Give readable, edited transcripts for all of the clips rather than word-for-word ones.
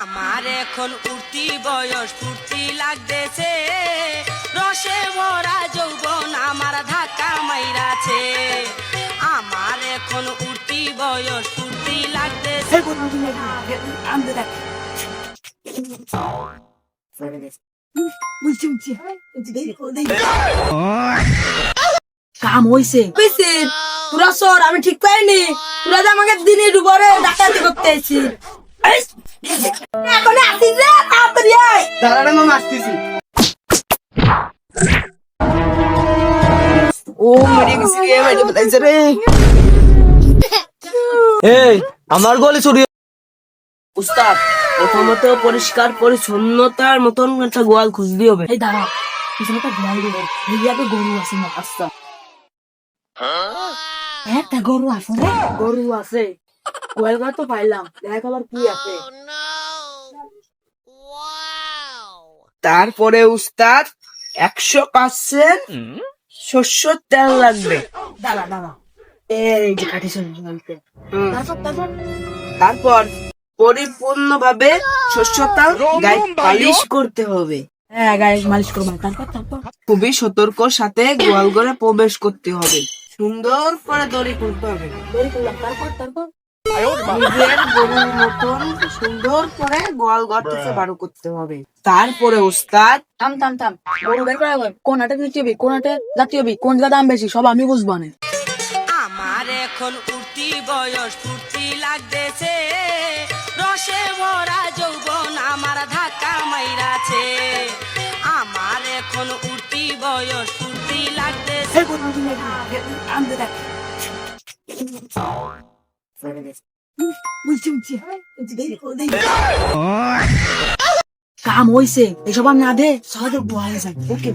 আমার এখন উঠতি বয়স ফুর্তি লাগতেছে, রসে ভরা যৌবন আমার ধাক্কা মাইরাছে। আমার এখন উঠতি বয়স ফুর্তি লাগতেছে। কাম হইছে তোরা সর, আমি ঠিক পাইনি। তোরা যে আমাকে দিনে দুপুরে ডাকাতি করতে আইছি। এখন আসিস রে, তাড়াতাড়ি আয়। দাঁড়ান, আমি আসতেছি। ও মেরে গেছি রে, মেরে ফেলাইছে রে। এই আমার গলি চুরি। উস্তাদ, প্রথমত পরিষ্কার পরিচ্ছন্নতার মতন একটা গোয়াল খুঁজতে হবে। এই দাঁড়া, পিছনে একটা গোয়াল দেবে, এইয়াতে গরু আছে না? আচ্ছা, একটা গরু আছে রে। গরু আছে, গোয়াল ঘর তো পাইলাম, দেখ আবার কি আছে। তারপরে উস্তাদ 100% শস্য তেল লাগবে। দাঁড়া দাঁড়া, এই যে কাঠি সরিয়ে ফেলতে। তারপর তারপর পরিপূর্ণ ভাবে শস্য তেল গায়ে পালিশ করতে হবে। হ্যাঁ, গায়ে মালিশ করবো। তারপর খুবই সতর্কর সাথে গোয়াল ঘরে প্রবেশ করতে হবে। সুন্দর করে দড়ি খুলতে হবে। দড়ি করলাম। তারপর নিজের গরুর মতন সুন্দর করে গোয়াল ঘর থেকে বারো করতে হবে। তারপরে উস্তাদ থাম। গরু বের করা হবে। কোন হাটে দিতে হবে, কোন হাটে যাতে হবে, কোন জায়গা দাম বেশি, সব আমি বুঝবো না। আমার এখন উঠতি বয়স ফুর্তি লাগতেছে, রসে ভরা যৌবন আমার ধাক্কা মাইরাছে। আমার এখন উঠতি বয়স ফুর্তি লাগতেছে। কাম হইছে, এসব আর না দে, সহজে বলা যায়। ওকে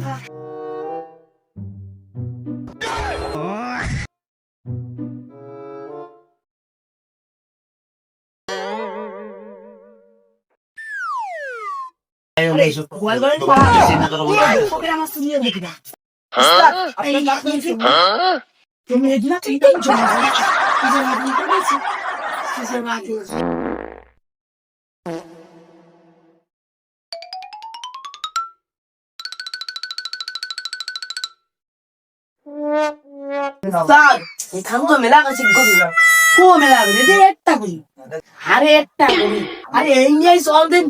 এখান তো মেলা গেছে গরু। ও মেলা করে দে, একটা করি। আরে একটা করি। আরে এই নিয়ে চল দিন।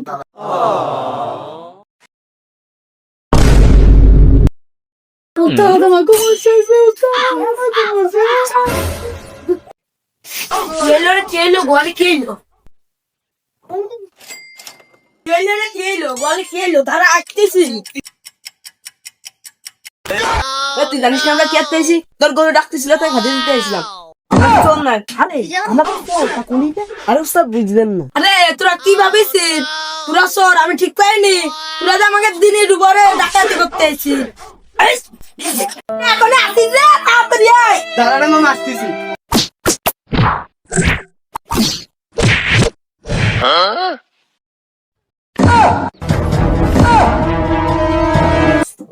কেলো গোয়ালে কেলো। তারা আসতেছি। তুই জানিস না আমরা কি আসতে আইছি? তোর গরু ডাকতেছিল, তাই খাতে দিতে আইছিলাম। আমরা কিছু অন্যায়। আরে আমাকে বল, তা কোনটা? আরে উস্তাদ বুঝলেন না। আরে তোরা কি ভাবিস? তোরা সর, আমি ঠিক পাইনি। তোরা যে আমাকে দিনে দুপুরে ডাকাতি করতে আইছি। এখন আসিস রে, তাড়াতাড়ি আয়। দাঁড়ান, আমি আসতেছি।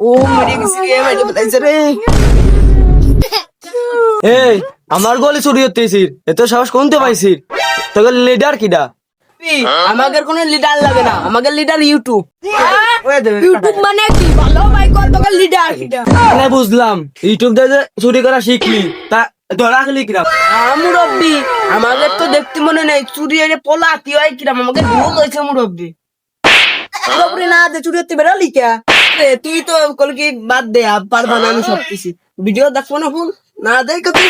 ও মেরে গেছি রে, মেরে ফেলাইছে রে। এই আমার গলি চুরি হতেছি, এত সাহস কোনতে পাইছি? তোকে লিডার কিডা? আমাদের কোনো লিডার লাগে না, আমাদের লিডার ইউটিউব। ইউটিউব মানে কি? ভালো ভাই, কত লিডার কিটা? মানে বুঝলাম ইউটিউব দিয়ে চুরি করা শিখলি, তা ধরা খেলি কিরা? মুরব্বী, আমাদের তো দেখতে মনে নেই চুরি এনে পলাতি হয় কিরাম, আমাকে ভুল হয়েছে মুরব্বী। পুরোপুরি না দে, চুরি হতে বেরোলি কে? তুই তো কল কি বাদ দে, পারবা না, আমি সব কিছু ভিডিও দেখবো না, ফুল না দেখো তুই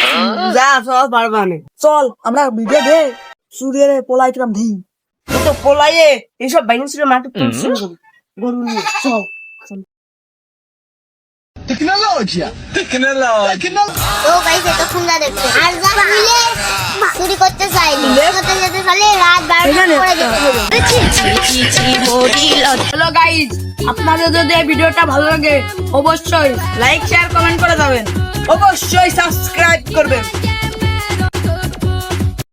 যা সব পারবা না। চল আমরা ভিডিও দে, চুরিয়ে পোলাই কিরাম ধি। তুই তো পলাইয়ে এইসব বাইন ছিল মাঠে গরু নিয়ে চল। তো গাইস এতক্ষণ যা দেখছে আর যা মিলে চুরি করতে চাইনি, করতে যেতে চাইলে রাত 12টা করে যেতে হবে। হ্যালো গাইজ, আপনাদের যদি এই ভিডিওটা ভালো লাগে অবশ্যই লাইক শেয়ার কমেন্ট করে যাবেন। অবশ্যই সাবস্ক্রাইব করবেন।